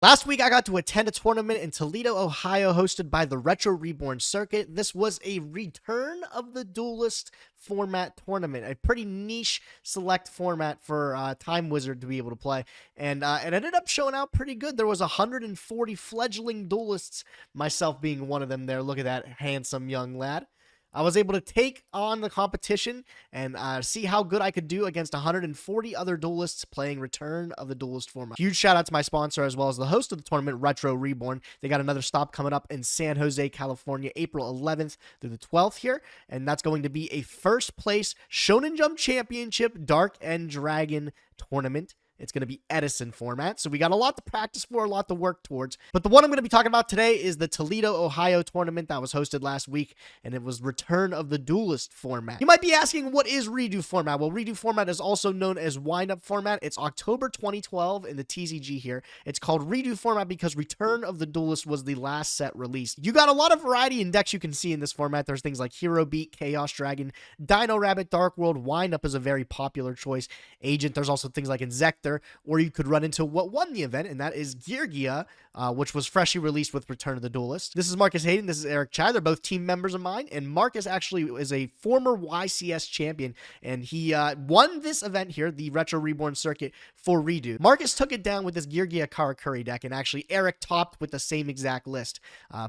Last week, I got to attend a tournament in Toledo, Ohio, hosted by the Retro Reborn Circuit. This was a return of the Duelist format tournament, a pretty niche select format for Time Wizard to be able to play, and it ended up showing out pretty good. There was 140 fledgling duelists, myself being one of them there. Look at that handsome young lad. I was able to take on the competition and see how good I could do against 140 other duelists playing Return of the Duelist format. Huge shout out to my sponsor as well as the host of the tournament, Retro Reborn. They got another stop coming up in San Jose, California, April 11th through the 12th here, and that's going to be a first place Shonen Jump Championship Dark and Dragon tournament. It's going to be Edison format. So we got a lot to practice for, a lot to work towards. But the one I'm going to be talking about today is the Toledo, Ohio tournament that was hosted last week, and it was Return of the Duelist format. You might be asking, what is REDU Format? Well, REDU Format is also known as Wind-Up Format. It's October 2012 in the TCG here. It's called REDU Format because Return of the Duelist was the last set released. You got a lot of variety in decks you can see in this format. There's things like Hero Beat, Chaos Dragon, Dino Rabbit, Dark World. Wind-Up is a very popular choice. Agent, there's also things like Insector, or you could run into what won the event, and that is yugioh, which was freshly released with Return of the Duelist. This is Marcus Hayden. This is Eric Chai. They're both team members of mine, and Marcus actually is a former YCS champion, and he won this event here, the Retro Reborn Circuit, for REDU. Marcus took it down with this yugioh Karakuri deck, and actually Eric topped with the same exact list.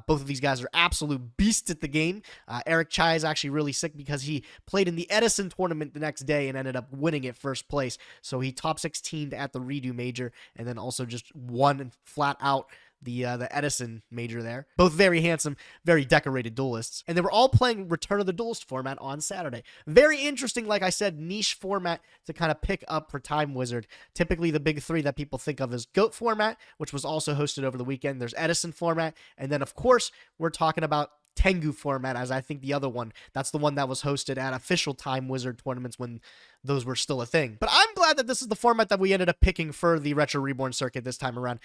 Both of these guys are absolute beasts at the game. Eric Chai is actually really sick because he played in the Edison tournament the next day and ended up winning it first place, so he top 16'd at the REDU major, and then also just won flat out the Edison major there. Both very handsome, very decorated duelists. And they were all playing Return of the Duelist format on Saturday. Very interesting, like I said, niche format to kind of pick up for Time Wizard. Typically the big three that people think of is GOAT format, which was also hosted over the weekend. There's Edison format. And then, of course, we're talking about Tengu format, as I think the other one. That's the one that was hosted at official Time Wizard tournaments when those were still a thing. But I'm glad that this is the format that we ended up picking for the Retro Reborn Circuit this time around,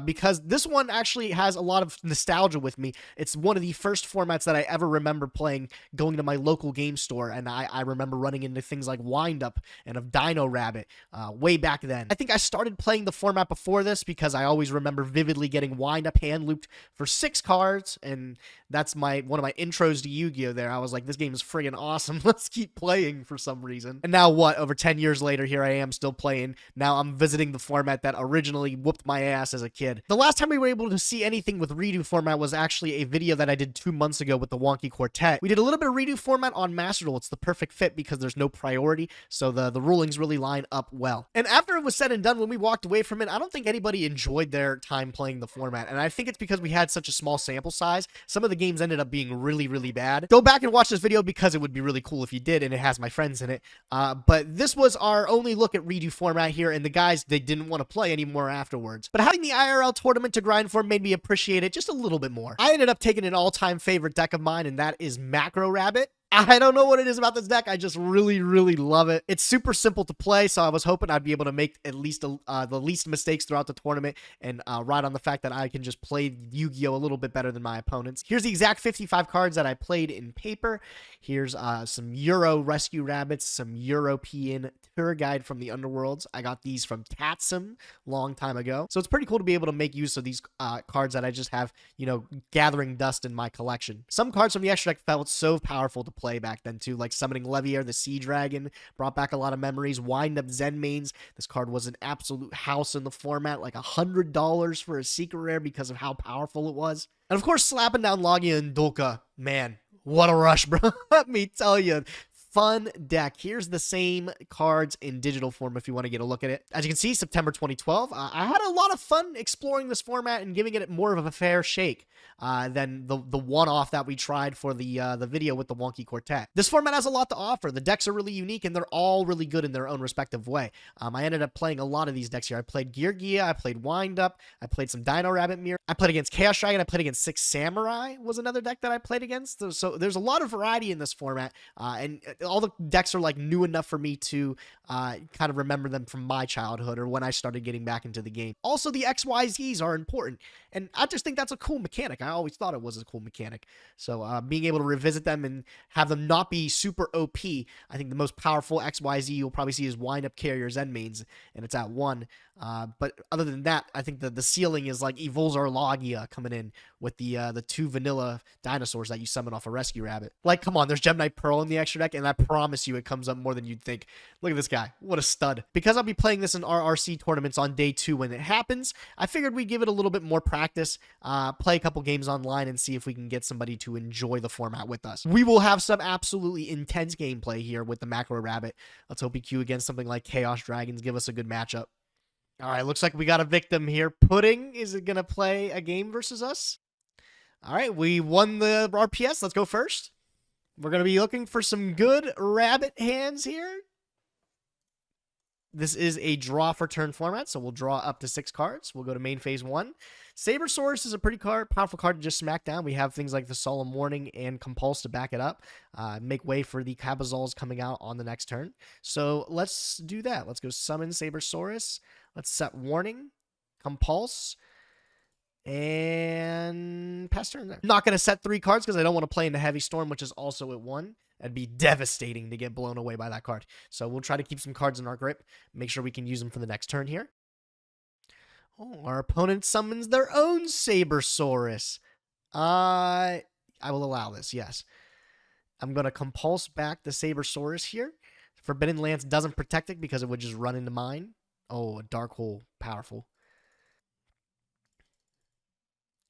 because this one actually has a lot of nostalgia with me. It's one of the first formats that I ever remember playing, going to my local game store, and I remember running into things like Wind-Up and of Dino Rabbit way back then. I think I started playing the format before this because I always remember vividly getting Wind-Up hand-looped for 6 cards, and that's one of my intros to Yu-Gi-Oh! There. I was like, this game is friggin' awesome. Let's keep playing for some reason. And now what? Over 10 years later, here I am still playing. Now I'm visiting the format that originally whooped my ass as a kid. The last time we were able to see anything with REDU format was actually a video that I did 2 months ago with the Wonky Quartet. We did a little bit of REDU format on Master Duel. It's the perfect fit because there's no priority, so the rulings really line up well. And after it was said and done, when we walked away from it, I don't think anybody enjoyed their time playing the format, and I think it's because we had such a small sample size. Some of the games ended up being really, really bad. Go back and watch this video because it would be really cool if you did, and it has my friends in it. But this was our only look at REDU format here, and the guys, they didn't want to play anymore afterwards. But having the IRL tournament to grind for made me appreciate it just a little bit more. I ended up taking an all-time favorite deck of mine, and that is Macro Rabbit. I don't know what it is about this deck. I just really, really love it. It's super simple to play, so I was hoping I'd be able to make at least the least mistakes throughout the tournament and ride on the fact that I can just play Yu-Gi-Oh! A little bit better than my opponents. Here's the exact 55 cards that I played in paper. Here's some Euro Rescue Rabbits, some European Tour Guide from the Underworlds. I got these from Tatsum long time ago. So it's pretty cool to be able to make use of these cards that I just have, you know, gathering dust in my collection. Some cards from the extra deck felt so powerful to play back then too, like summoning Levier, the Sea Dragon, brought back a lot of memories. Wind-Up Zen Mains. This card was an absolute house in the format, like $100 for a secret rare because of how powerful it was. And of course, slapping down Logia and Dolka. Man, what a rush, bro. Let me tell you. Fun deck. Here's the same cards in digital form if you want to get a look at it. As you can see, September 2012, I had a lot of fun exploring this format and giving it more of a fair shake than the one-off that we tried for the video with the Wonky Quartet. This format has a lot to offer. The decks are really unique, and they're all really good in their own respective way. I ended up playing a lot of these decks here. I played yugioh, I played Wind-Up, I played some Dino Rabbit Mirror, I played against Chaos Dragon, I played against Six Samurai was another deck that I played against. So there's a lot of variety in this format, and all the decks are like new enough for me to kind of remember them from my childhood or when I started getting back into the game. Also, the XYZs are important, and I just think that's a cool mechanic. I always thought it was a cool mechanic. So being able to revisit them and have them not be super OP, I think the most powerful XYZ you'll probably see is Wind-Up Carrier Zen Mains, and it's at 1. But other than that, I think the ceiling is like Evolzar Logia coming in with the 2 vanilla dinosaurs that you summon off a Rescue Rabbit. Like, come on, there's Gemini Pearl in the extra deck, and I promise you it comes up more than you'd think. Look at this guy. What a stud. Because I'll be playing this in RRC tournaments on day 2 when it happens, I figured we'd give it a little bit more practice, play a couple games online, and see if we can get somebody to enjoy the format with us. We will have some absolutely intense gameplay here with the Macro Rabbit. Let's hope EQ against something like Chaos Dragons give us a good matchup. All right, looks like we got a victim here. Pudding, is it going to play a game versus us? All right, we won the RPS. Let's go first. We're going to be looking for some good rabbit hands here. This is a draw for turn format, so we'll draw up to 6 cards. We'll go to main phase 1. Sabersaurus is a pretty powerful card to just smack down. We have things like the Solemn Warning and Compulse to back it up. Make way for the Cabazals coming out on the next turn. So let's do that. Let's go summon Sabersaurus. Let's set Warning, Compulse, and pass turn there. I'm not going to set 3 cards because I don't want to play into Heavy Storm, which is also at 1. That'd be devastating to get blown away by that card. So we'll try to keep some cards in our grip. Make sure we can use them for the next turn here. Oh, our opponent summons their own Sabersaurus. I will allow this, yes. I'm going to Compulse back the Sabersaurus here. Forbidden Lance doesn't protect it because it would just run into mine. Oh, a Dark Hole. Powerful.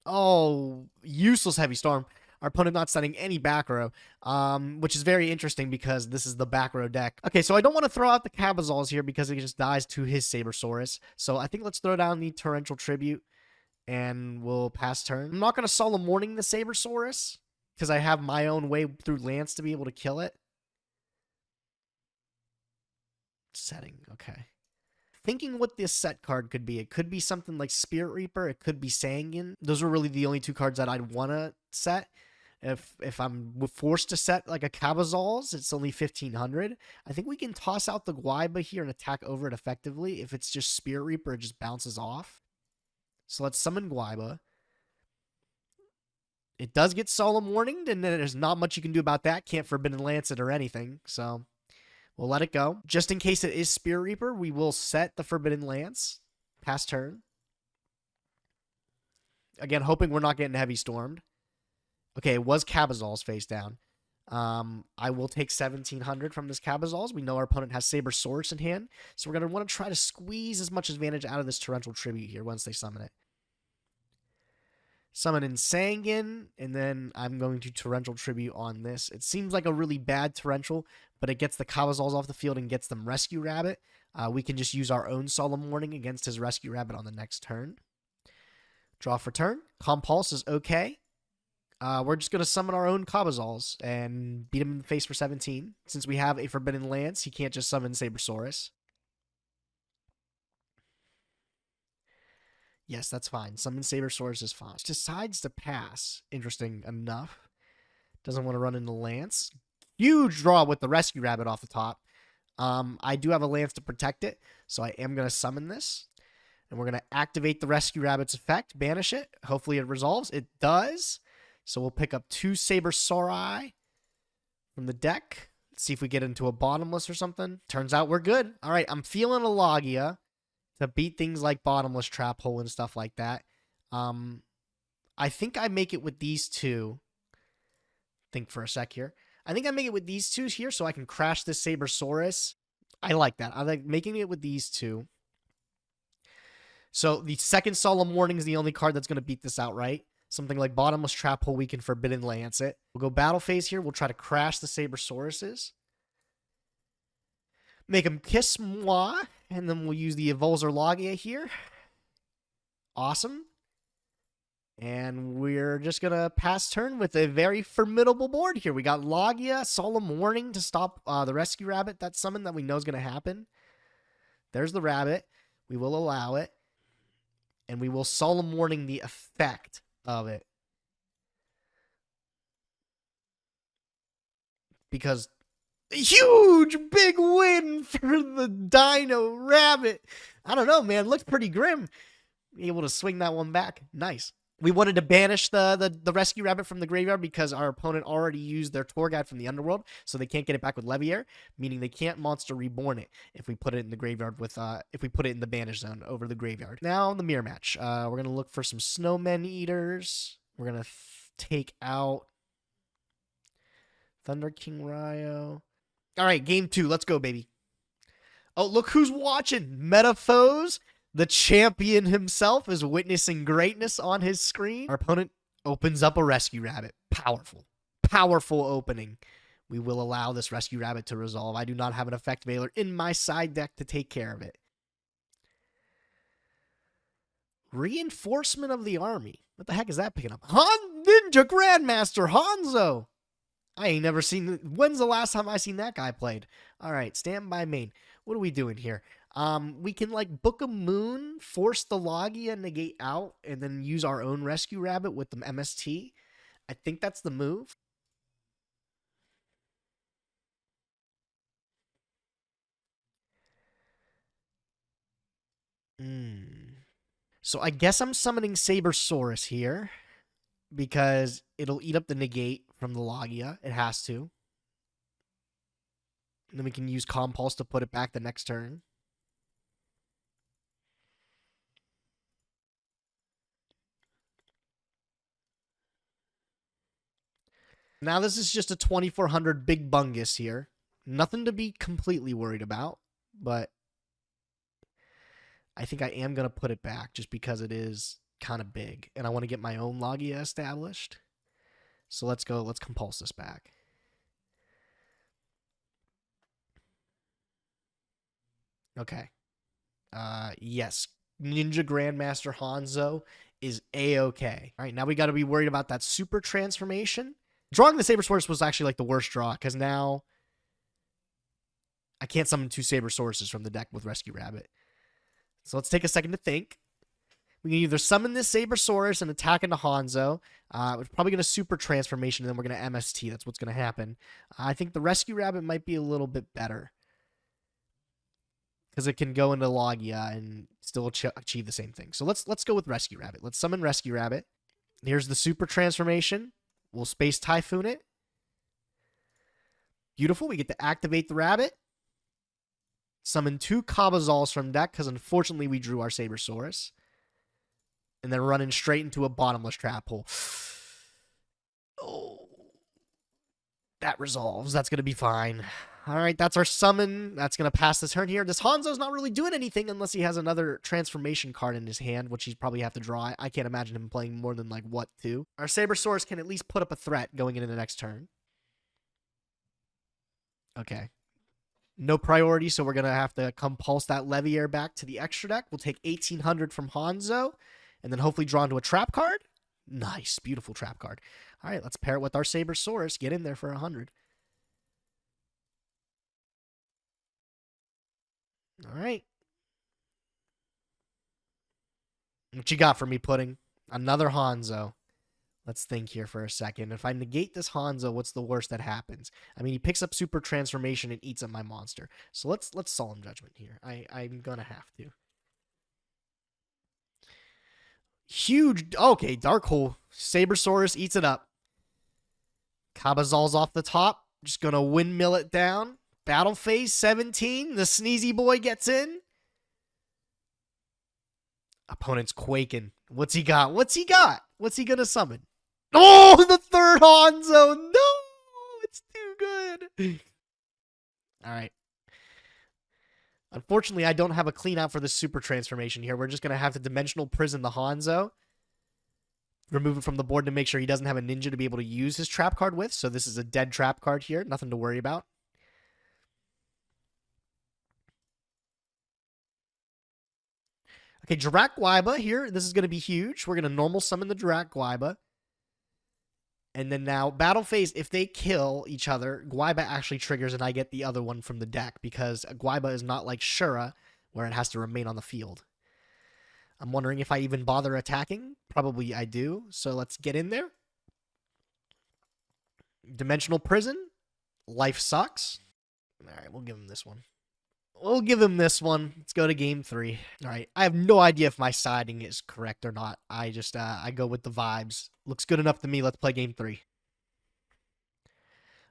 Oh, useless Heavy Storm. Our opponent not setting any back row, which is very interesting because this is the back row deck. Okay, so I don't want to throw out the Cabazals here because it just dies to his Sabersaurus. So I think let's throw down the Torrential Tribute and we'll pass turn. I'm not going to Solemn Warning the Sabersaurus because I have my own way through Lance to be able to kill it. Setting, okay. Thinking what this set card could be. It could be something like Spirit Reaper. It could be Sanguine. Those are really the only 2 cards that I'd want to set. If I'm forced to set like a Cabazals, it's only 1,500. I think we can toss out the Guaiba here and attack over it effectively. If it's just Spirit Reaper, it just bounces off. So let's summon Guaiba. It does get Solemn Warninged, and then there's not much you can do about that. Can't Forbidden Lance it or anything, so we'll let it go. Just in case it is Spirit Reaper, we will set the Forbidden Lance. Pass turn. Again, hoping we're not getting Heavy Stormed. Okay, it was Cabazals face down. I will take 1,700 from this Cabazals. We know our opponent has Sabersaurus in hand, so we're going to want to try to squeeze as much advantage out of this Torrential Tribute here once they summon it. Summon in Sanguine, and then I'm going to Torrential Tribute on this. It seems like a really bad Torrential, but it gets the Cabazals off the field and gets them Rescue Rabbit. We can just use our own Solemn Warning against his Rescue Rabbit on the next turn. Draw for turn. Compulse is okay. We're just going to summon our own Cabazals and beat him in the face for 17. Since we have a Forbidden Lance, he can't just summon Sabersaurus. Yes, that's fine. Summon Sabersaurus is fine. Decides to pass. Interesting enough. Doesn't want to run into Lance. Huge draw with the Rescue Rabbit off the top. I do have a Lance to protect it, so I am going to summon this. And we're going to activate the Rescue Rabbit's effect, banish it. Hopefully it resolves. It does. So we'll pick up 2 Sabersauri from the deck. Let's see if we get into a Bottomless or something. Turns out we're good. All right, I'm feeling a Logia to beat things like Bottomless, Trap Hole, and stuff like that. I think I make it with these 2. Think for a sec here. I think I make it with these 2 here so I can crash this Sabersaurus. I like that. I like making it with these 2. So the second Solemn Warning is the only card that's going to beat this outright. Something like Bottomless Trap Hole, we can Forbidden Lance it. We'll go Battle Phase here. We'll try to crash the Sabersauruses. Make them kiss moi. And then we'll use the Evolzar Logia here. Awesome. And we're just going to pass turn with a very formidable board here. We got Logia, Solemn Warning to stop the Rescue Rabbit. That's something that we know is going to happen. There's the rabbit. We will allow it. And we will Solemn Warning the effect of it. Because a huge big win for the Dino Rabbit. I don't know, man. Looks pretty grim. Able to swing that one back. Nice. We wanted to banish the rescue rabbit from the graveyard because our opponent already used their tour guide from the underworld, so they can't get it back with Levier, meaning they can't monster reborn it if we put it in the graveyard with if we put it in the banish zone over the graveyard. Now the mirror match. We're gonna look for some snowmen eaters. We're gonna take out Thunder King Ryo. All right, game 2. Let's go, baby. Oh, look who's watching. Metaphos. The champion himself is witnessing greatness on his screen. Our opponent opens up a rescue rabbit. Powerful. Powerful opening. We will allow this rescue rabbit to resolve. I do not have an effect veiler in my side deck to take care of it. Reinforcement of the army. What the heck is that picking up? Ninja Grandmaster Hanzo. I ain't never seen... When's the last time I seen that guy played? All right, stand by main. What are we doing here? We can, like, book a moon, force the Logia, negate out, and then use our own rescue rabbit with the MST. I think that's the move. So I guess I'm summoning Sabersaurus here because it'll eat up the negate from the Logia. It has to. And then we can use Compulse to put it back the next turn. Now this is just a 2400 big bungus here. Nothing to be completely worried about, but I think I am going to put it back just because it is kind of big. And I want to get my own Logia established. So let's go. Let's compulse this back. Okay. Yes. Ninja Grandmaster Hanzo is A-okay. All right, now we got to be worried about that super transformation. Drawing the Sabersaurus was actually like the worst draw because now I can't summon 2 Sabersauruses from the deck with Rescue Rabbit. So let's take a second to think. We can either summon this Sabersaurus and attack into Hanzo. We're probably going to super transformation and then we're going to MST. That's what's going to happen. I think the Rescue Rabbit might be a little bit better because it can go into Logia and still achieve the same thing. So let's go with Rescue Rabbit. Let's summon Rescue Rabbit. Here's the super transformation. We'll Space Typhoon it. Beautiful. We get to activate the rabbit. Summon 2 Cabazals from deck because unfortunately we drew our Sabersaurus. And then running straight into a bottomless trap hole. Oh. That resolves. That's going to be fine. All right, that's our summon. That's going to pass this turn here. This Hanzo's not really doing anything unless he has another transformation card in his hand, which he'd probably have to draw. I can't imagine him playing more than, like, what, 2? Our Sabersaurus can at least put up a threat going into the next turn. Okay. No priority, so we're going to have to compulse that Levier back to the extra deck. We'll take 1800 from Hanzo, and then hopefully draw into a trap card. Nice. Beautiful trap card. All right, let's pair it with our Sabersaurus. Get in there for 100. All right. What you got for me, Pudding? Another Hanzo. Let's think here for a second. If I negate this Hanzo, what's the worst that happens? I mean, he picks up Super Transformation and eats up my monster. So let's Solemn Judgment here. I'm going to have to. Huge. Okay, Dark Hole. Sabersaurus eats it up. Cabazal's off the top. Just going to windmill it down. Battle phase 17. The Sneezy Boy gets in. Opponent's quaking. What's he got? What's he got? What's he going to summon? Oh, the third Hanzo. No, it's too good. All right. Unfortunately, I don't have a clean out for the super transformation here. We're just going to have to Dimensional Prison the Hanzo. Remove it from the board to make sure he doesn't have a ninja to be able to use his trap card with. So this is a dead trap card here. Nothing to worry about. Okay, Drak Gwaiba here. This is going to be huge. We're going to normal summon the Drak Gwaiba. And then now, battle phase, if they kill each other, Gwaiba actually triggers and I get the other one from the deck because Gwaiba is not like Shura, where it has to remain on the field. I'm wondering if I even bother attacking. Probably I do. So let's get in there. Dimensional Prison. Life sucks. All right, we'll give him this one. We'll give him this one. Let's go to game 3. All right. I have no idea if my siding is correct or not. I just, I go with the vibes. Looks good enough to me. Let's play game 3.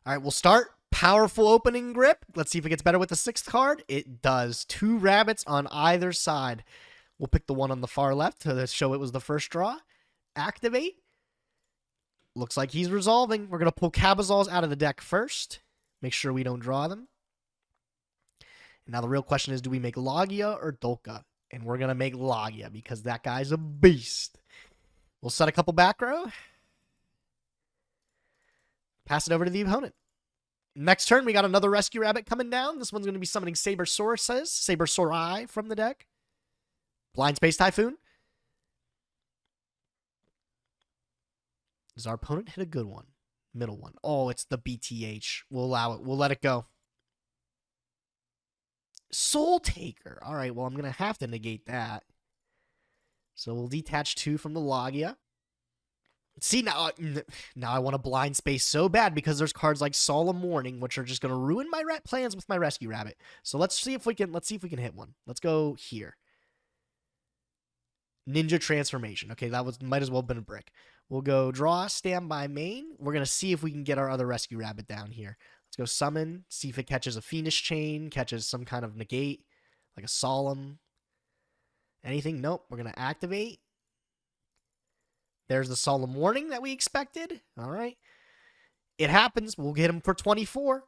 All right, we'll start. Powerful opening grip. Let's see if it gets better with the 6th card. It does. 2 rabbits on either side. We'll pick the one on the far left to show it was the first draw. Activate. Looks like he's resolving. We're going to pull Cabazals out of the deck first. Make sure we don't draw them. Now the real question is, do we make Logia or Dolka? And we're going to make Logia because that guy's a beast. We'll set a couple back row. Pass it over to the opponent. Next turn, we got another Rescue Rabbit coming down. This one's going to be summoning Sabersauri from the deck. Blind Space Typhoon. Does our opponent hit a good one? Middle one. Oh, it's the BTH. We'll allow it. We'll let it go. Soul Taker. All right, well, I'm going to have to negate that. So we'll detach 2 from the Logia. See, now I want a Blind Space so bad because there's cards like Solemn Warning, which are just going to ruin my plans with my Rescue Rabbit. So let's see if we can hit one. Let's go here. Ninja Transformation. Okay, that might as well have been a brick. We'll go draw, standby main. We're going to see if we can get our other Rescue Rabbit down here. Let's go summon, see if it catches a Fiendish Chain, catches some kind of negate, like a Solemn. Anything? Nope. We're going to activate. There's the Solemn Warning that we expected. All right. It happens. We'll get him for 24.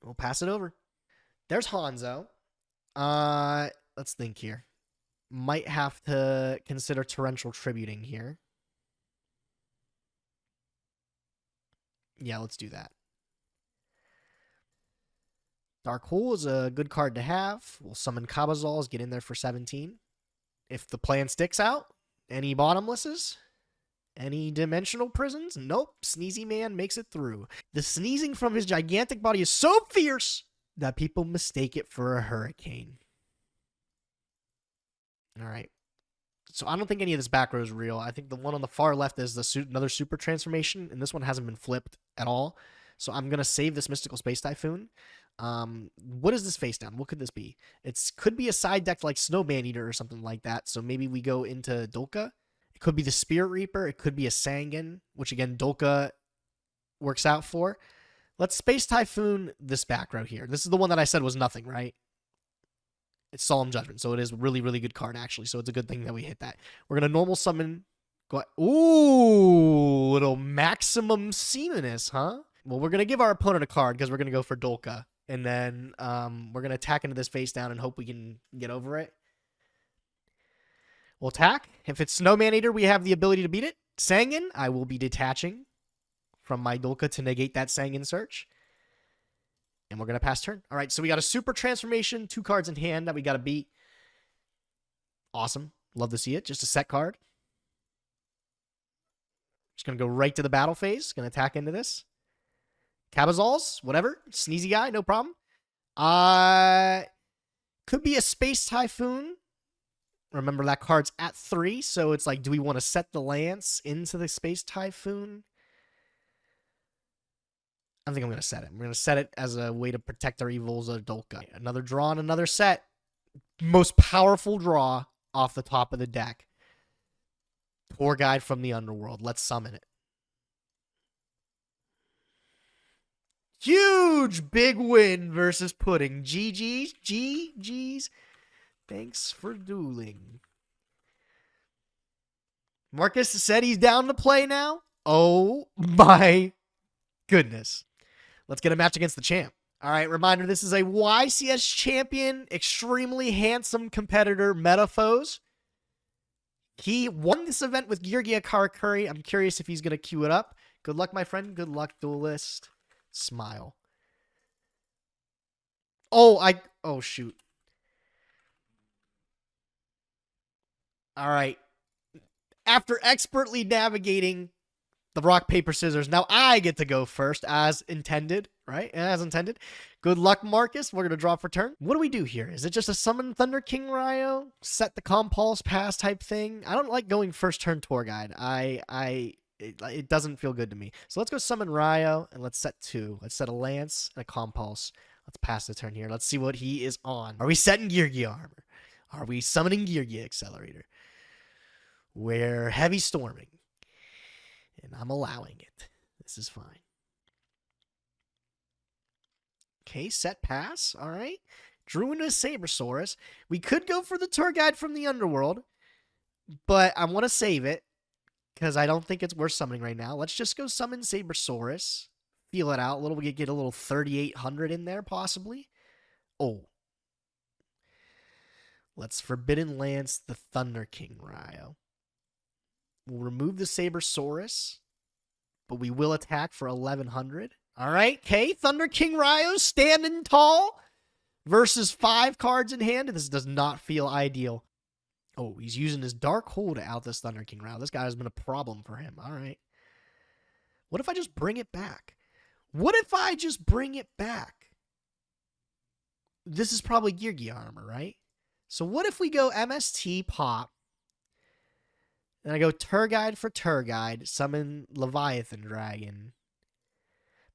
We'll pass it over. There's Hanzo. Let's think here. Might have to consider Torrential Tributing here. Yeah, let's do that. Dark Hole is a good card to have. We'll summon Cabazals, get in there for 17. If the plan sticks out, any bottomlesses? Any dimensional prisons? Nope. Sneezy Man makes it through. The sneezing from his gigantic body is so fierce that people mistake it for a hurricane. All right. So I don't think any of this back row is real. I think the one on the far left is another super transformation, and this one hasn't been flipped at all. So I'm going to save this Mystical Space Typhoon. What is this face down? What could this be? It could be a side deck like Snowman Eater or something like that. So maybe we go into Dolka. It could be the Spirit Reaper. It could be a Sangan, which again, Dolka works out for. Let's Space Typhoon this back row here. This is the one that I said was nothing, right? It's Solemn Judgment, so it is a really, really good card, actually. So it's a good thing that we hit that. We're going to normal summon. Ooh, little Maximum Seaminus, huh? Well, we're going to give our opponent a card because we're going to go for Dolka. And then we're going to attack into this face down and hope we can get over it. We'll attack. If it's Snowman Eater, we have the ability to beat it. Sangan, I will be detaching from my Dolka to negate that Sangan search. And we're going to pass turn. All right, so we got a super transformation, 2 cards in hand that we got to beat. Awesome. Love to see it. Just a set card. Just going to go right to the battle phase. Going to attack into this. Cabazals, whatever. Sneezy guy, no problem. Could be a Space Typhoon. Remember, that card's at 3, so it's like, do we want to set the Lance into the Space Typhoon? I think I'm going to set it. I'm going to set it as a way to protect our evils of Dolka. Another draw and another set. Most powerful draw off the top of the deck. Poor guy from the underworld. Let's summon it. Huge big win versus Pudding. GG's. GG's. Thanks for dueling. Marcus said he's down to play now. Oh my goodness. Let's get a match against the champ. All right, reminder, this is a YCS champion, extremely handsome competitor, Metaphos. He won this event with Yugioh Karakuri. I'm curious if he's going to queue it up. Good luck, my friend. Good luck, duelist. Smile. Oh, shoot. All right. After expertly navigating the rock, paper, scissors, now I get to go first as intended, right? As intended. Good luck, Marcus. We're going to draw for turn. What do we do here? Is it just a summon Thunder King Ryo? Set the Compulse pass type thing? I don't like going first turn tour guide. It doesn't feel good to me. So let's go summon Ryo and let's set 2. Let's set a Lance and a Compulse Let's pass the turn here. Let's see what he is on. Are we setting yugioh armor? Are we summoning yugioh accelerator? We're heavy storming. And I'm allowing it. This is fine. Okay, set pass. All right. Drew into a Sabersaurus. We could go for the tour guide from the underworld, but I want to save it because I don't think it's worth summoning right now. Let's just go summon Sabersaurus. Feel it out a little. We could get a little 3,800 in there, possibly. Oh. Let's Forbidden Lance the Thunder King Ryo. We'll remove the Sabersaurus, but we will attack for 1,100. All right, okay. Thunder King Ryo standing tall versus 5 cards in hand. This does not feel ideal. Oh, he's using his Dark Hole to out this Thunder King Ryo. This guy has been a problem for him. All right. What if I just bring it back? What if I just bring it back? This is probably yugioh armor, right? So what if we go MST pop, and I go Tour Guide for Tour Guide, summon Leviathan Dragon,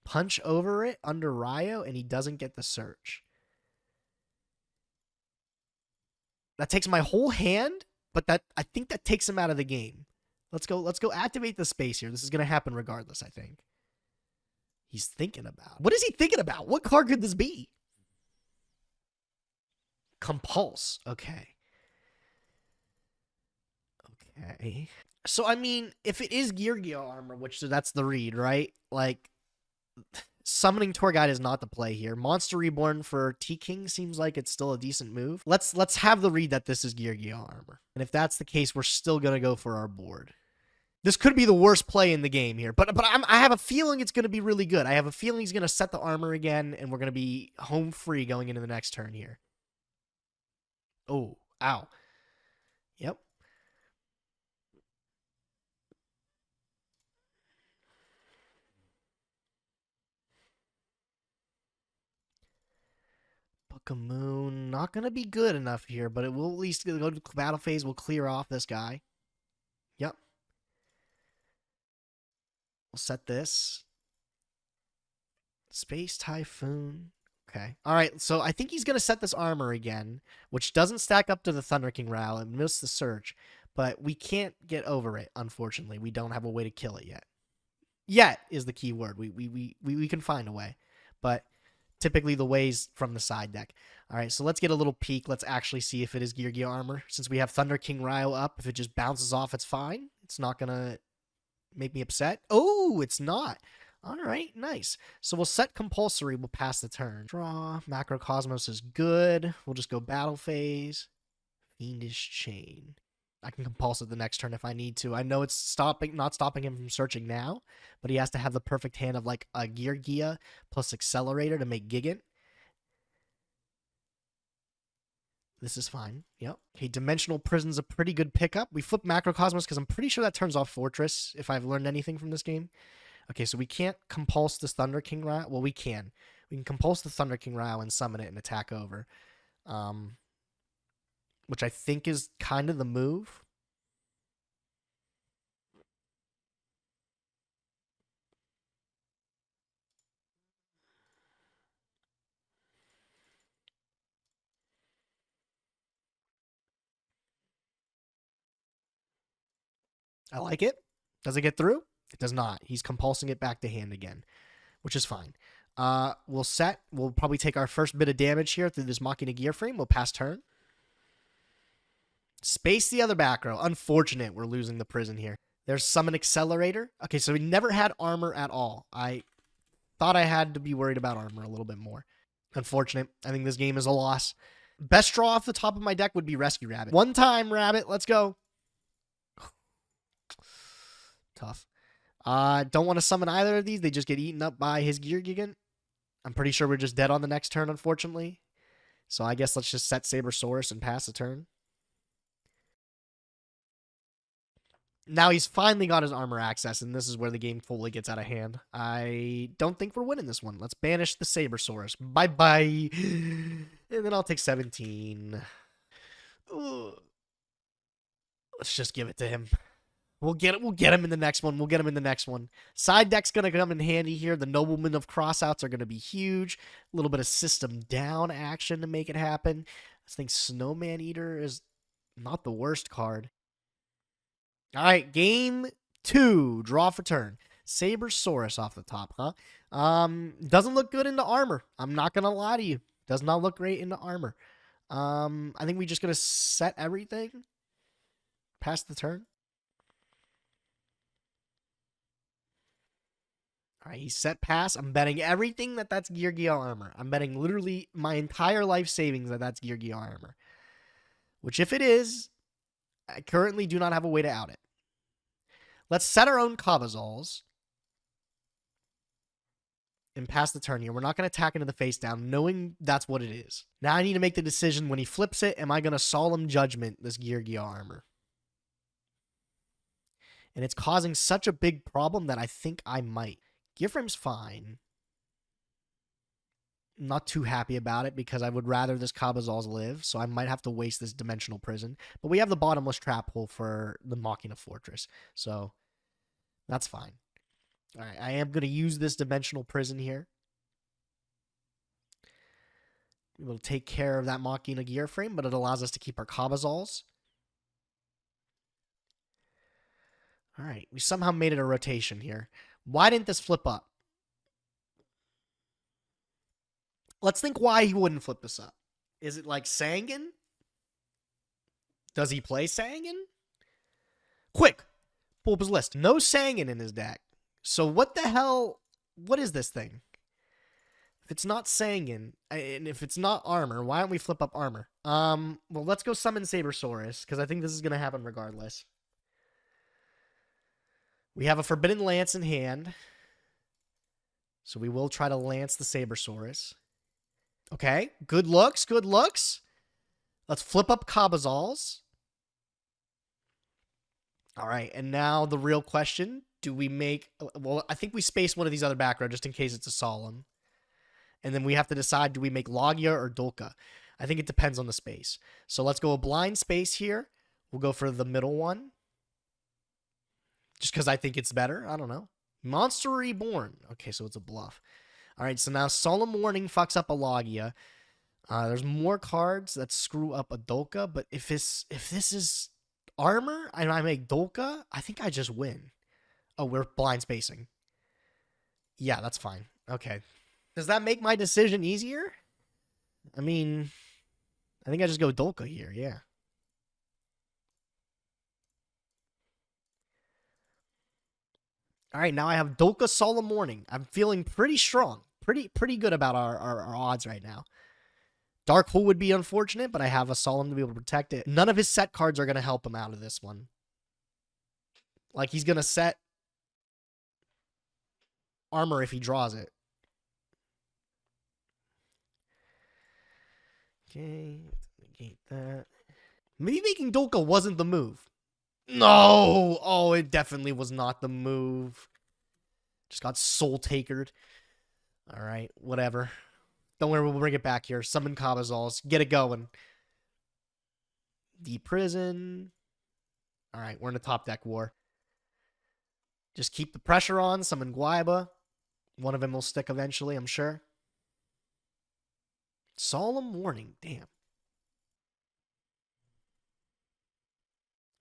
punch over it under Ryo, and he doesn't get the search. That takes my whole hand, but I think that takes him out of the game. Let's go activate the space here. This is going to happen regardless, I think. He's thinking about. What is he thinking about? What card could this be? Compulse. Okay. Okay. So, I mean, if it is yugioh armor, which that's the read, right? Like, summoning Tour Guide is not the play here. Monster Reborn for T-King seems like it's still a decent move. Let's have the read that this is yugioh armor. And if that's the case, we're still going to go for our board. This could be the worst play in the game here, but I have a feeling it's going to be really good. I have a feeling he's going to set the armor again, and we're going to be home free going into the next turn here. Oh, ow. Yep. Book of Moon, not going to be good enough here, but it will at least go to battle phase. We'll clear off this guy. Yep. We'll set this. Space Typhoon. Okay. All right, so I think he's going to set this armor again, which doesn't stack up to the Thunder King Ryo and miss the search, but we can't get over it, unfortunately. We don't have a way to kill it yet. Yet is the key word. We can find a way, but typically the ways from the side deck. All right, so let's get a little peek. Let's actually see if it is yugioh armor. Since we have Thunder King Ryo up, if it just bounces off, it's fine. It's not going to make me upset. Oh, it's not. All right, nice. So we'll set compulsory. We'll pass the turn. Draw. Macrocosmos is good. We'll just go battle phase. Fiendish Chain. I can compulse it the next turn if I need to. I know it's not stopping him from searching now, but he has to have the perfect hand of like a yugioh plus accelerator to make Gigant. This is fine. Yep. Okay, Dimensional Prison's a pretty good pickup. We flip Macrocosmos because I'm pretty sure that turns off Fortress if I've learned anything from this game. Okay, so we can't compulse this Thunder King Ryo. Well, we can. We can compulse the Thunder King Ryo and summon it and attack over. Which I think is kind of the move. I like it. Does it get through? It does not. He's compulsing it back to hand again, which is fine. We'll set. We'll probably take our first bit of damage here through this Machina Gear Frame. We'll pass turn. Space the other back row. Unfortunate we're losing the prison here. There's Summon Accelerator. Okay, so we never had armor at all. I thought I had to be worried about armor a little bit more. Unfortunate. I think this game is a loss. Best draw off the top of my deck would be Rescue Rabbit. One time, Rabbit. Let's go. Tough. Don't want to summon either of these. They just get eaten up by his Gear Gigant. I'm pretty sure we're just dead on the next turn, unfortunately. So I guess let's just set Sabersaurus and pass the turn. Now he's finally got his armor access, and this is where the game fully gets out of hand. I don't think we're winning this one. Let's banish the Sabersaurus. Bye-bye. And then I'll take 17. Ugh. Let's just give it to him. We'll get it. We'll get him in the next one. We'll get him in the next one. Side deck's going to come in handy here. The Noblemen of Crossouts are going to be huge. A little bit of system down action to make it happen. I think Snowman Eater is not the worst card. All right, game 2. Draw for turn. Sabersaurus off the top, huh? Doesn't look good into armor. I'm not going to lie to you. Does not look great into armor. I think we're just going to set everything past the turn. All right, he's set pass. I'm betting everything that's Yugioh armor. I'm betting literally my entire life savings that's Yugioh armor. Which, if it is, I currently do not have a way to out it. Let's set our own Kabazals and pass the turn here. We're not going to attack into the face down, knowing that's what it is. Now I need to make the decision when he flips it, am I going to Solemn Judgment this Yugioh armor? And it's causing such a big problem that I think I might. Gearframe's fine. I'm not too happy about it because I would rather this Kabazals live, so I might have to waste this Dimensional Prison. But we have the Bottomless Trap Hole for the Machina Fortress, so that's fine. All right, I am going to use this Dimensional Prison here. We'll take care of that Machina Gearframe, but it allows us to keep our Kabazals. All right, we somehow made it a rotation here. Why didn't this flip up? Let's think why he wouldn't flip this up. Is it like Sangan? Does he play Sangan? Quick, pull up his list. No Sangan in his deck. So what the hell? What is this thing? If it's not Sangan, and if it's not armor, why don't we flip up armor? Well, let's go summon Sabersaurus, because I think this is going to happen regardless. We have a Forbidden Lance in hand. So we will try to lance the Sabersaurus. Okay, good looks, good looks. Let's flip up Kabazals. All right, and now the real question. Do we make... Well, I think we space one of these other back row just in case it's a Solemn. And then we have to decide, do we make Logia or Dolka? I think it depends on the space. So let's go a blind space here. We'll go for the middle one. Just because I think it's better. I don't know. Monster Reborn. Okay, so it's a bluff. All right, so now Solemn Warning fucks up a Logia. There's more cards that screw up a Dolka, but if this is armor and I make Dolka, I think I just win. Oh, we're blind spacing. Yeah, that's fine. Okay. Does that make my decision easier? I mean, I think I just go Dolka here, yeah. All right, now I have Dolka Solemn Warning. I'm feeling pretty strong. Pretty good about our odds right now. Dark Hole would be unfortunate, but I have a Solemn to be able to protect it. None of his set cards are going to help him out of this one. Like, he's going to set armor if he draws it. Okay, negate that. Maybe making Dolka wasn't the move. No! Oh, it definitely was not the move. Just got soul takered. All right, whatever. Don't worry, we'll bring it back here. Summon Kabazals. Get it going. Deep Prison. All right, we're in a top deck war. Just keep the pressure on. Summon Guaiba. One of them will stick eventually, I'm sure. Solemn Warning. Damn.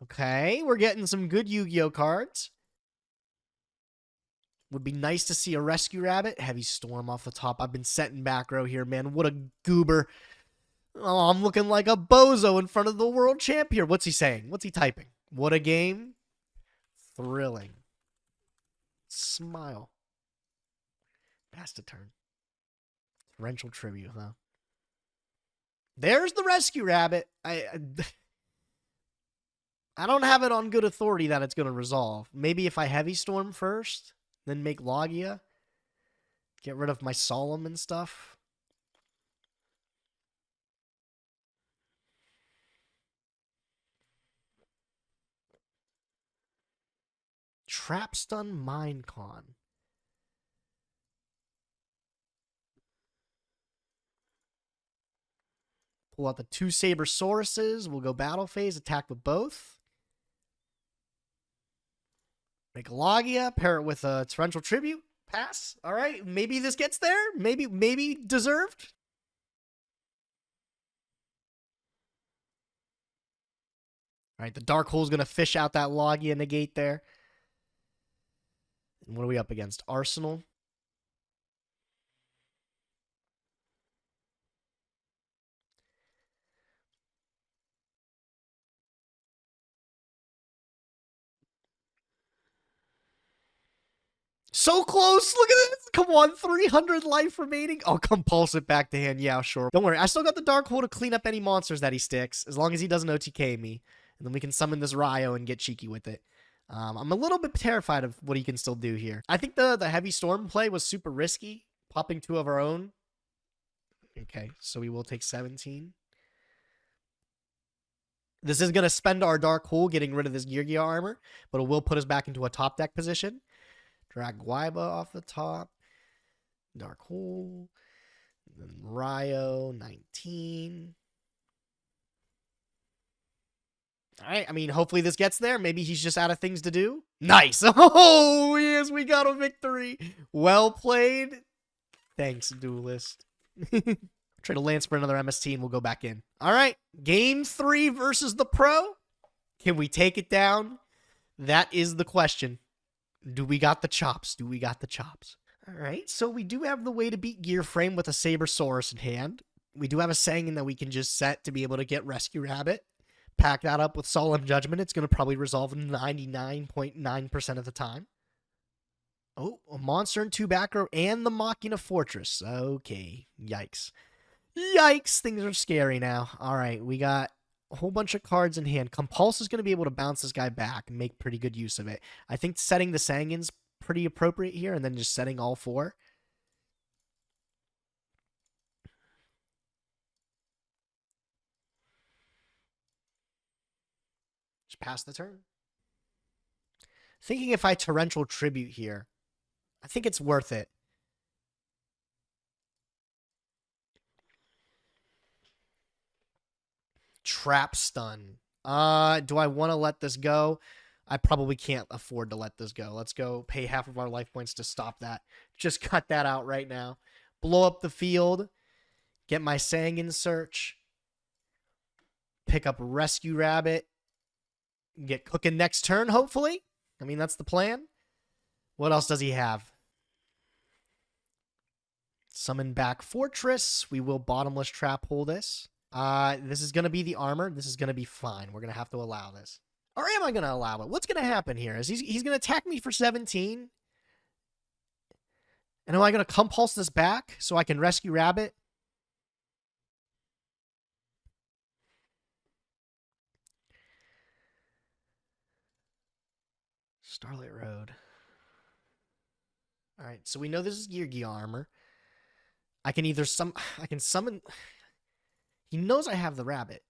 Okay, we're getting some good Yu-Gi-Oh cards. Would be nice to see a Rescue Rabbit. Heavy Storm off the top. I've been setting back row here, man. What a goober. Oh, I'm looking like a bozo in front of the world champ here. What's he saying? What's he typing? What a game. Thrilling. Smile. Past a turn. Torrential Tribute, huh? There's the Rescue Rabbit. I don't have it on good authority that it's going to resolve. Maybe if I Heavy Storm first, then make Logia. Get rid of my Solemn and stuff. Trapstun Minecon. Pull out the two Sabersauruses. We'll go Battle Phase, attack with both. Make a Logia, pair it with a Torrential Tribute. Pass. All right. Maybe this gets there. Maybe deserved. All right. The Dark Hole's going to fish out that Logia negate there. And what are we up against? Arsenal. So close. Look at this. Come on. 300 life remaining. Oh, compulse it back to hand. Yeah, sure. Don't worry. I still got the Dark Hole to clean up any monsters that he sticks, as long as he doesn't OTK me. And then we can summon this Ryo and get cheeky with it. I'm a little bit terrified of what he can still do here. I think the Heavy Storm play was super risky. Popping 2 of our own. Okay, so we will take 17. This is going to spend our Dark Hole getting rid of this Yugioh armor, but it will put us back into a top deck position. Drag Guaiba off the top. Dark Hole. Then Ryo, 19. All right, I mean, hopefully this gets there. Maybe he's just out of things to do. Nice. Oh, yes, we got a victory. Well played. Thanks, Duelist. Try to lance for another MST and we'll go back in. All right, game 3 versus the Pro. Can we take it down? That is the question. Do we got the chops? Do we got the chops? All right, so we do have the way to beat Gear Frame with a Sabersaurus in hand. We do have a Sangin that we can just set to be able to get Rescue Rabbit. Pack that up with Solemn Judgment. It's going to probably resolve 99.9% of the time. Oh, a monster in 2 back row and the Machina Fortress. Okay, yikes. Yikes, things are scary now. All right, we got a whole bunch of cards in hand. Compulse is going to be able to bounce this guy back and make pretty good use of it. I think setting the Sangin's pretty appropriate here, and then just setting all 4. Just pass the turn. Thinking if I Torrential Tribute here, I think it's worth it. Trap Stun. Do I want to let this go? I probably can't afford to let this go. Let's go pay half of our life points to stop that. Just cut that out right now. Blow up the field. Get my Sangin search. Pick up Rescue Rabbit. Get cooking next turn, hopefully. I mean, that's the plan. What else does he have? Summon back Fortress. We will Bottomless Trap Hole this. This is going to be the armor. This is going to be fine. We're going to have to allow this. Or am I going to allow it? What's going to happen here? Is he's going to attack me for 17? And am I going to compulse this back so I can Rescue Rabbit? Starlight Road. All right, so we know this is Yugioh armor. I can either summon. He knows I have the rabbit.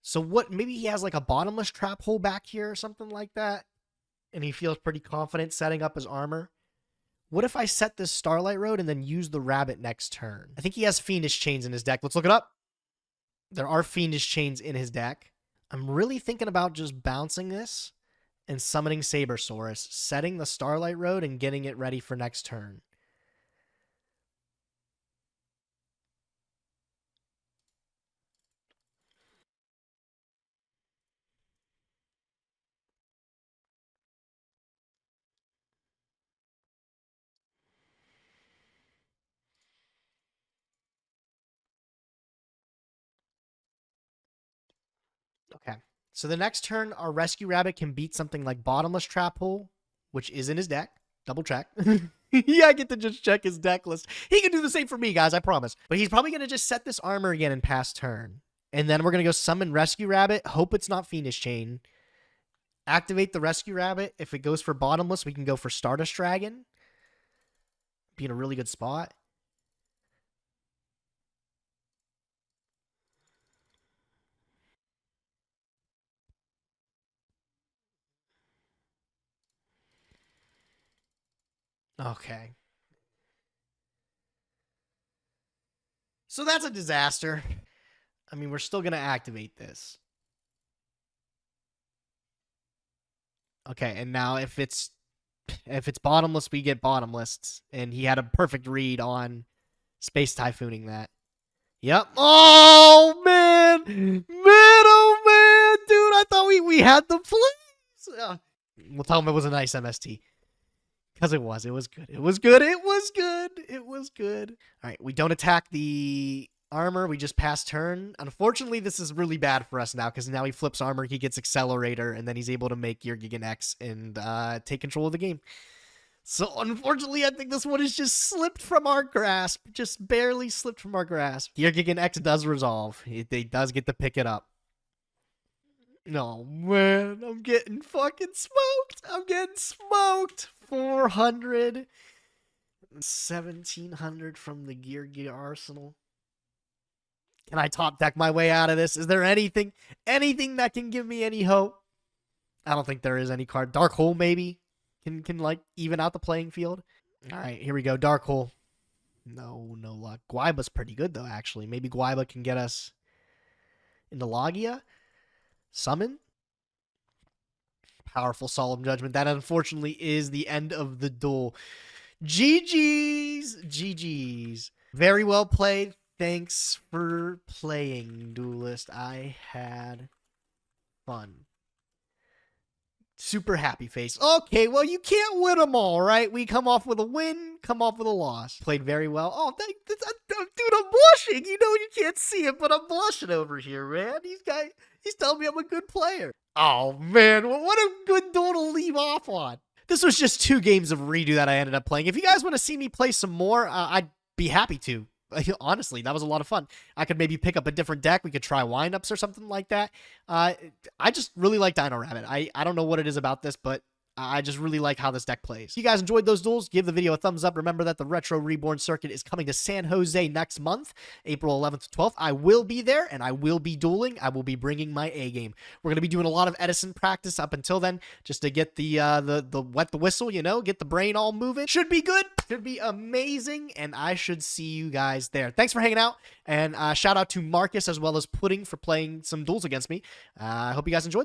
So what? Maybe he has like a bottomless trap hole back here or something like that, and he feels pretty confident setting up his armor. What if I set this Starlight Road and then use the rabbit next turn? I think he has Fiendish Chains in his deck. Let's look it up. There are Fiendish Chains in his deck. I'm really thinking about just bouncing this and summoning Sabersaurus, setting the Starlight Road and getting it ready for next turn. Okay. So the next turn, our Rescue Rabbit can beat something like Bottomless Trap Hole, which is in his deck. Double check. Yeah, I get to just check his deck list. He can do the same for me, guys, I promise. But he's probably going to just set this armor again and pass turn. And then we're going to go summon Rescue Rabbit. Hope it's not Fiendish Chain. Activate the Rescue Rabbit. If it goes for Bottomless, we can go for Stardust Dragon. Be in a really good spot. Okay. So that's a disaster. I mean, we're still going to activate this. Okay, and now if it's If it's bottomless, we get bottomless. And he had a perfect read on Space Typhooning that. Yep. Oh, man. Man, oh, man. Dude, I thought we had the plays. We'll tell him it was a nice MST. Because it was. It was good. It was good. It was good. It was good. All right. We don't attack the armor. We just pass turn. Unfortunately, this is really bad for us now because now he flips armor. He gets accelerator, and then he's able to make Yurgigan X and take control of the game. So, unfortunately, I think this one has just slipped from our grasp. Just barely slipped from our grasp. Yurgigan X does resolve. It does get to pick it up. No, man. I'm getting fucking smoked. I'm getting smoked. 400. 1,700 from the Gear Arsenal. Can I top deck my way out of this? Is there anything that can give me any hope? I don't think there is any card. Dark Hole, maybe? Can like even out the playing field. All right, here we go. Dark Hole. No luck. Guaiba's pretty good though, actually. Maybe Guaiba can get us into Logia. Summon. Powerful Solemn Judgment. That unfortunately is the end of the duel. GG's. GG's. Very well played. Thanks for playing, Duelist. I had fun. Super happy face. Okay, well, you can't win them all, right? We come off with a win, come off with a loss. Played very well. Oh, dude, I'm blushing. You know you can't see it, but I'm blushing over here, man. He's telling me I'm a good player. Oh, man, what a good duel to leave off on. This was just 2 games of Redo that I ended up playing. If you guys want to see me play some more, I'd be happy to. Honestly, that was a lot of fun. I could maybe pick up a different deck. We could try windups or something like that. I just really like Dino Rabbit. I don't know what it is about this, but I just really like how this deck plays. If you guys enjoyed those duels, give the video a thumbs up. Remember that the Retro Reborn Circuit is coming to San Jose next month, April 11th to 12th. I will be there, and I will be dueling. I will be bringing my A game. We're going to be doing a lot of Edison practice up until then, just to get the wet the whistle, you know, get the brain all moving. Should be good. Should be amazing, and I should see you guys there. Thanks for hanging out, and shout out to Marcus as well as Pudding for playing some duels against me. I hope you guys enjoyed.